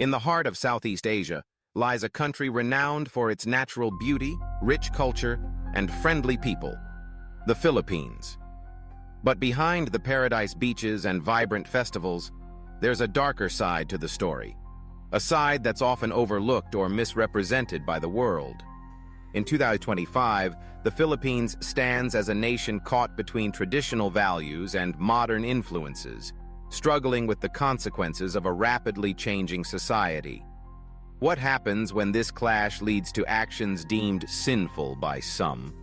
In the heart of Southeast Asia lies a country renowned for its natural beauty, rich culture, and friendly people, the Philippines. But behind the paradise beaches and vibrant festivals, there's a darker side to the story, a side that's often overlooked or misrepresented by the world. In 2025, the Philippines stands as a nation caught between traditional values and modern influences, struggling with the consequences of a rapidly changing society. What happens when this clash leads to actions deemed sinful by some?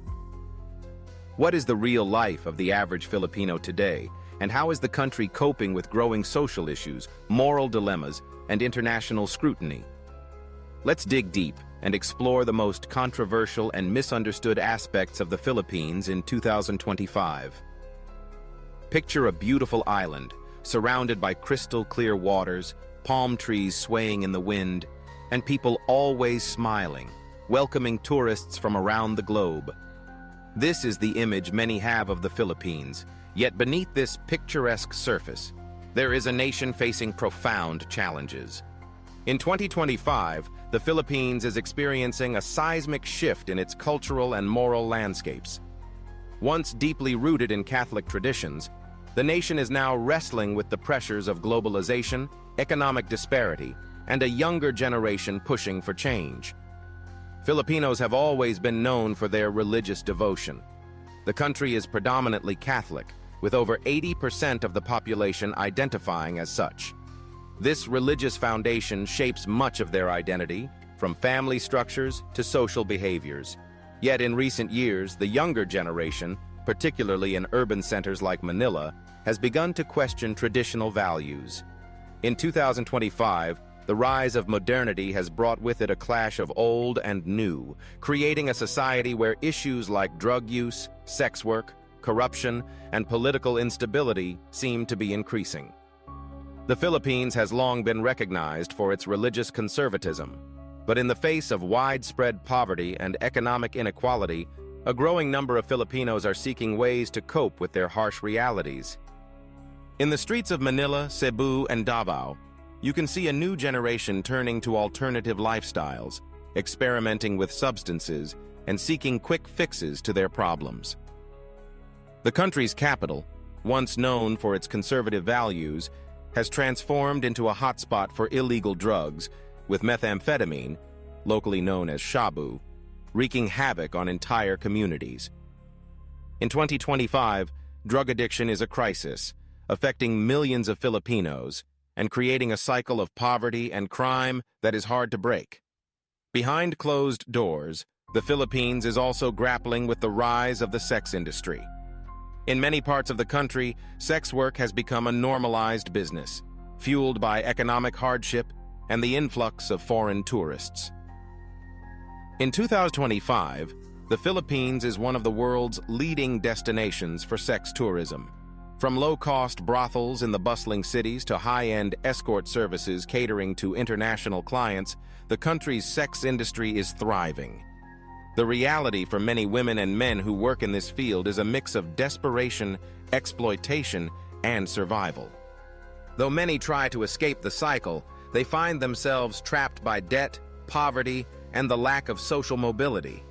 What is the real life of the average Filipino today, and how is the country coping with growing social issues, moral dilemmas, and international scrutiny? Let's dig deep and explore the most controversial and misunderstood aspects of the Philippines in 2025. Picture a beautiful island, surrounded by crystal-clear waters, palm trees swaying in the wind, and people always smiling, welcoming tourists from around the globe. This is the image many have of the Philippines, yet beneath this picturesque surface, there is a nation facing profound challenges. In 2025, the Philippines is experiencing a seismic shift in its cultural and moral landscapes. Once deeply rooted in Catholic traditions, the nation is now wrestling with the pressures of globalization, economic disparity, and a younger generation pushing for change. Filipinos have always been known for their religious devotion. The country is predominantly Catholic, with over 80% of the population identifying as such. This religious foundation shapes much of their identity, from family structures to social behaviors. Yet in recent years, the younger generation, particularly in urban centers like Manila, has begun to question traditional values. In 2025, the rise of modernity has brought with it a clash of old and new, creating a society where issues like drug use, sex work, corruption, and political instability seem to be increasing. The Philippines has long been recognized for its religious conservatism, but in the face of widespread poverty and economic inequality, a growing number of Filipinos are seeking ways to cope with their harsh realities. In the streets of Manila, Cebu, and Davao, you can see a new generation turning to alternative lifestyles, experimenting with substances, and seeking quick fixes to their problems. The country's capital, once known for its conservative values, has transformed into a hotspot for illegal drugs, with methamphetamine, locally known as shabu, wreaking havoc on entire communities. In 2025, drug addiction is a crisis, affecting millions of Filipinos and creating a cycle of poverty and crime that is hard to break. Behind closed doors, the Philippines is also grappling with the rise of the sex industry. In many parts of the country, sex work has become a normalized business, fueled by economic hardship and the influx of foreign tourists. In 2025, the Philippines is one of the world's leading destinations for sex tourism. From low-cost brothels in the bustling cities to high-end escort services catering to international clients, the country's sex industry is thriving. The reality for many women and men who work in this field is a mix of desperation, exploitation, and survival. Though many try to escape the cycle, they find themselves trapped by debt, poverty, and the lack of social mobility.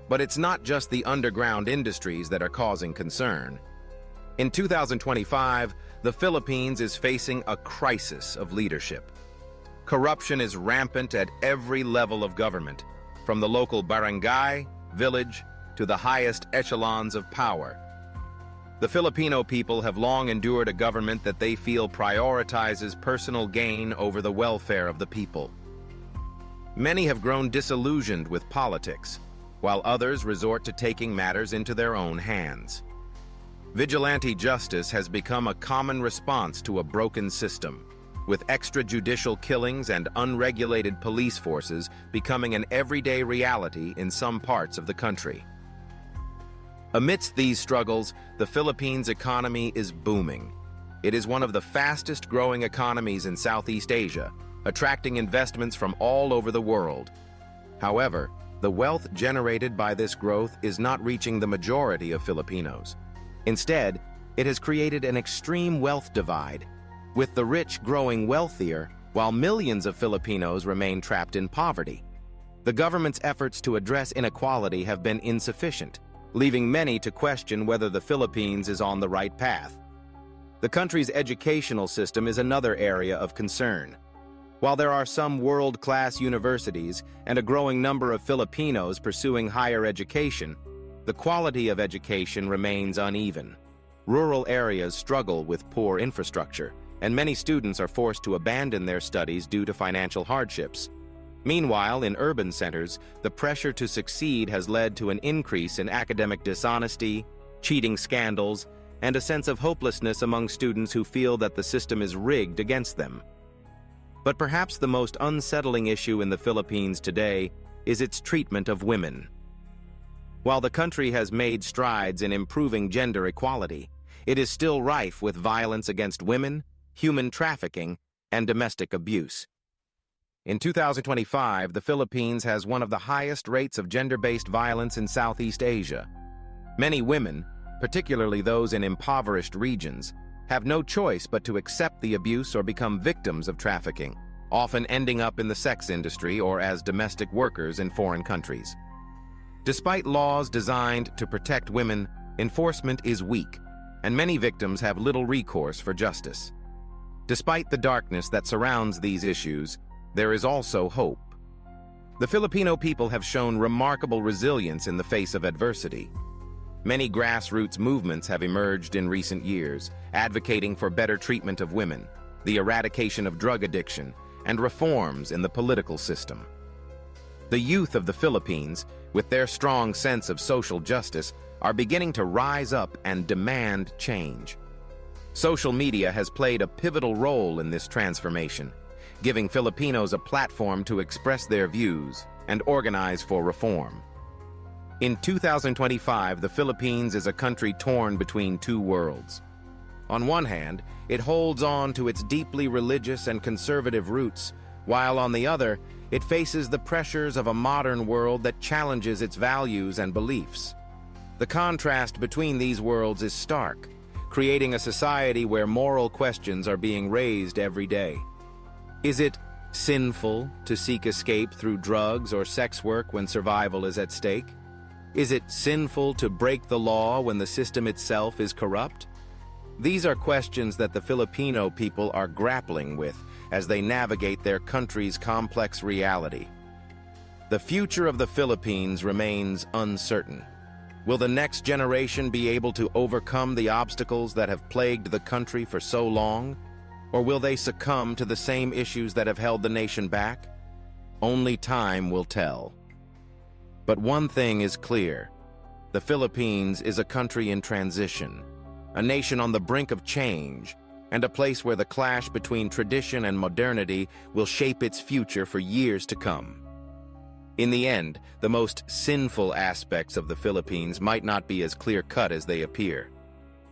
But it's not just the underground industries that are causing concern. In 2025, the Philippines is facing a crisis of leadership. Corruption is rampant at every level of government, from the local barangay, village, to the highest echelons of power. The Filipino people have long endured a government that they feel prioritizes personal gain over the welfare of the people. Many have grown disillusioned with politics, while others resort to taking matters into their own hands. Vigilante justice has become a common response to a broken system, with extrajudicial killings and unregulated police forces becoming an everyday reality in some parts of the country. Amidst these struggles, the Philippines' economy is booming. It is one of the fastest-growing economies in Southeast Asia, attracting investments from all over the world. However, the wealth generated by this growth is not reaching the majority of Filipinos. Instead, it has created an extreme wealth divide, with the rich growing wealthier while millions of Filipinos remain trapped in poverty. The government's efforts to address inequality have been insufficient, leaving many to question whether the Philippines is on the right path. The country's educational system is another area of concern. While there are some world-class universities and a growing number of Filipinos pursuing higher education, the quality of education remains uneven. Rural areas struggle with poor infrastructure, and many students are forced to abandon their studies due to financial hardships. Meanwhile, in urban centers, the pressure to succeed has led to an increase in academic dishonesty, cheating scandals, and a sense of hopelessness among students who feel that the system is rigged against them. But perhaps the most unsettling issue in the Philippines today is its treatment of women. While the country has made strides in improving gender equality, it is still rife with violence against women, human trafficking, and domestic abuse. In 2025, the Philippines has one of the highest rates of gender-based violence in Southeast Asia. Many women, particularly those in impoverished regions, have no choice but to accept the abuse or become victims of trafficking, often ending up in the sex industry or as domestic workers in foreign countries. Despite laws designed to protect women, enforcement is weak, and many victims have little recourse for justice. Despite the darkness that surrounds these issues, there is also hope. The Filipino people have shown remarkable resilience in the face of adversity. Many grassroots movements have emerged in recent years, advocating for better treatment of women, the eradication of drug addiction, and reforms in the political system. The youth of the Philippines, with their strong sense of social justice, are beginning to rise up and demand change. Social media has played a pivotal role in this transformation, giving Filipinos a platform to express their views and organize for reform. In 2025, the Philippines is a country torn between two worlds. On one hand, it holds on to its deeply religious and conservative roots, while on the other, it faces the pressures of a modern world that challenges its values and beliefs. The contrast between these worlds is stark, creating a society where moral questions are being raised every day. Is it sinful to seek escape through drugs or sex work when survival is at stake? Is it sinful to break the law when the system itself is corrupt? These are questions that the Filipino people are grappling with as they navigate their country's complex reality. The future of the Philippines remains uncertain. Will the next generation be able to overcome the obstacles that have plagued the country for so long? Or will they succumb to the same issues that have held the nation back? Only time will tell. But one thing is clear. The Philippines is a country in transition, a nation on the brink of change, and a place where the clash between tradition and modernity will shape its future for years to come. In the end, the most sinful aspects of the Philippines might not be as clear-cut as they appear.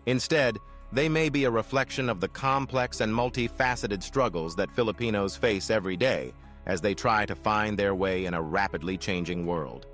Instead, they may be a reflection of the complex and multifaceted struggles that Filipinos face every day as they try to find their way in a rapidly changing world.